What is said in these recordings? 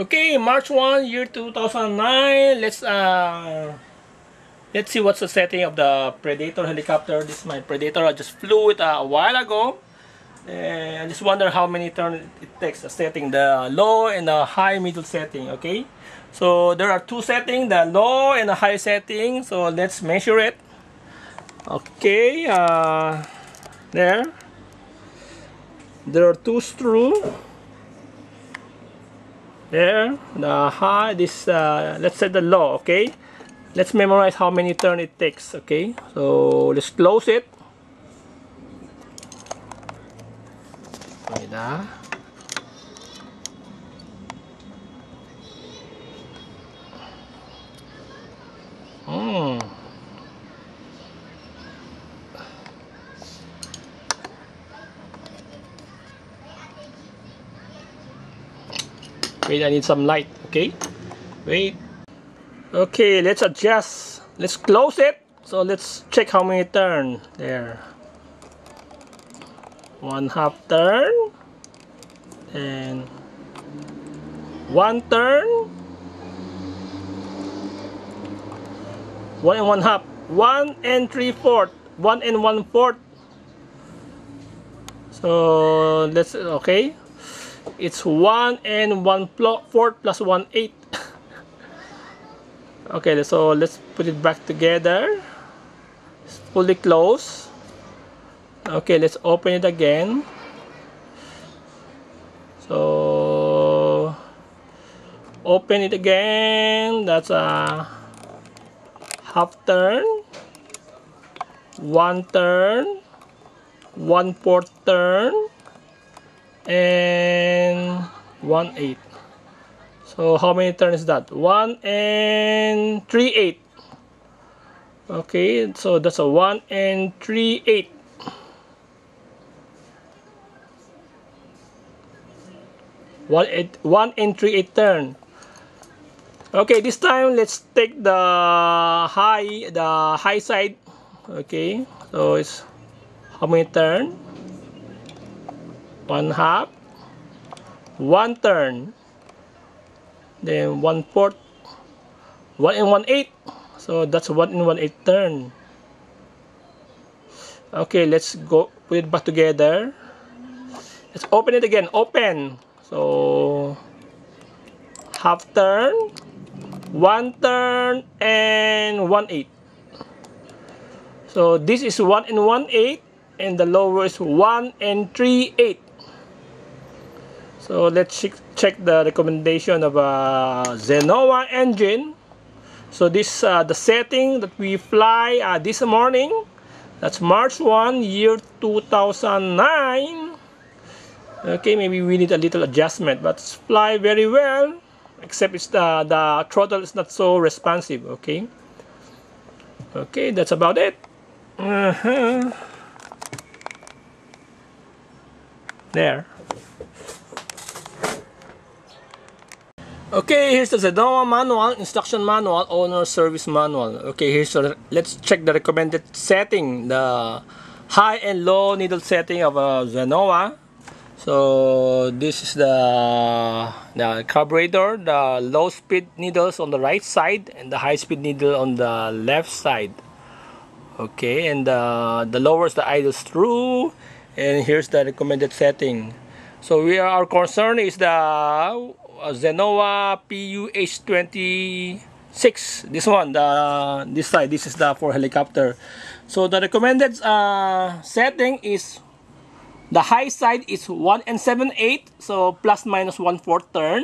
Okay, March 1, year 2009. Let's see what's the setting of the Predator helicopter. This is my Predator. I just flew it a while ago. And I just wonder how many turns it takes, the setting, the low and the high middle setting. Okay, so there are two settings, the low and the high setting. So let's measure it. Okay, there are two screws. There, the high, this, let's set the low, okay? Let's memorize how many turns it takes, okay? So, let's close it. Wait, Wait, I need some light, okay? Wait. Okay, let's adjust. Let's close it. So let's check how many turn. There. 1/2 turn. And 1 turn. 1 and 1/2. 1 and 3/4. 1 and 1/4. So let's, okay. It's 1 and 1/4 plus 1/8. Okay, so let's put it back together. It's fully closed. Okay, let's open it again. So open it again. That's a 1/2 turn, 1 turn, 1/4 turn, and 1/8. So how many turns is that? 1 and 3/8. Okay, so that's a 1 and 3/8. 1 and 3/8 turn. Okay, this time let's take the high side. Okay, so it's how many turn? 1/2, 1 turn, then 1/4, 1 and 1/8. So that's 1 and 1/8 turn. Okay, let's go put it back together. Let's open it again. Open. So 1/2 turn, 1 turn, and 1/8. So this is 1 and 1/8, and the lower is 1 and 3/8. So let's check the recommendation of a Zenowa engine. So this the setting that we fly this morning. That's March 1, year 2009. Okay, maybe we need a little adjustment, but it's fly very well. Except it's the throttle is not so responsive. Okay. Okay, that's about it. There. Okay, here's the Zenowa manual, instruction manual, owner service manual. Okay, let's check the recommended setting, the high and low needle setting of a Zenowa. So this is the carburetor, the low speed needles on the right side and the high speed needle on the left side. Okay, and the lower is the idle screw, and here's the recommended setting. So our concern is the Zenowa PUH26. This one, this side, this is the for helicopter. So the recommended setting is the high side is 1 and 7/8, so plus minus 1/4 turn,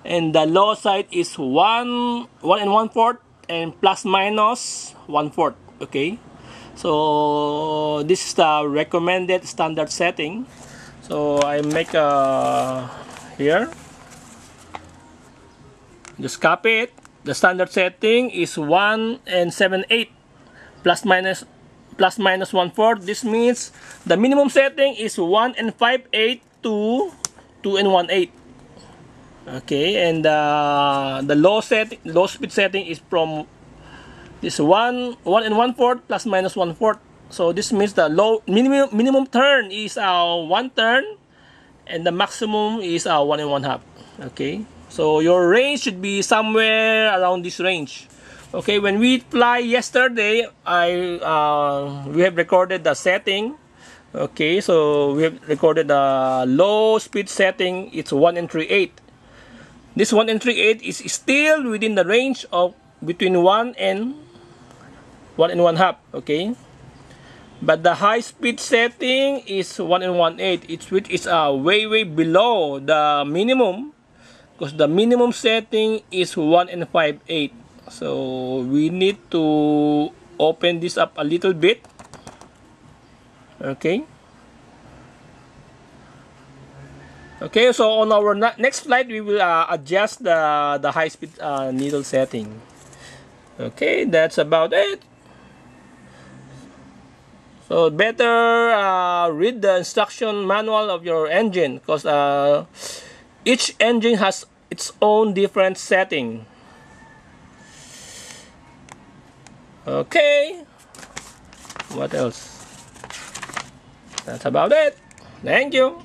and the low side is 1 and 1/4 and plus minus 1/4. Okay, so this is the recommended standard setting. So I make here. Just copy it. The standard setting is 1 and 7/8 plus minus 1/4. This means the minimum setting is 1 and 5/8 to 2 and 1/8. Okay, and the low speed setting is from this 1 and 1/4 plus minus 1/4. So this means the minimum turn is 1 turn, and the maximum is 1 and 1/2. Okay, so your range should be somewhere around this range. Okay, when we fly yesterday, we have recorded the setting. Okay, so we have recorded the low speed setting. It's 1 and 3/8. This 1 and 3/8 is still within the range of between 1 and 1/2. Okay, but the high speed setting is 1 and 1/8. Which is way below the minimum, because the minimum setting is 1 and 5/8. So we need to open this up a little bit. Okay. Okay, so on our next flight, we will adjust the high speed needle setting. Okay, that's about it. So better read the instruction manual of your engine, because each engine has its own different setting. Okay, what else? That's about it. Thank you.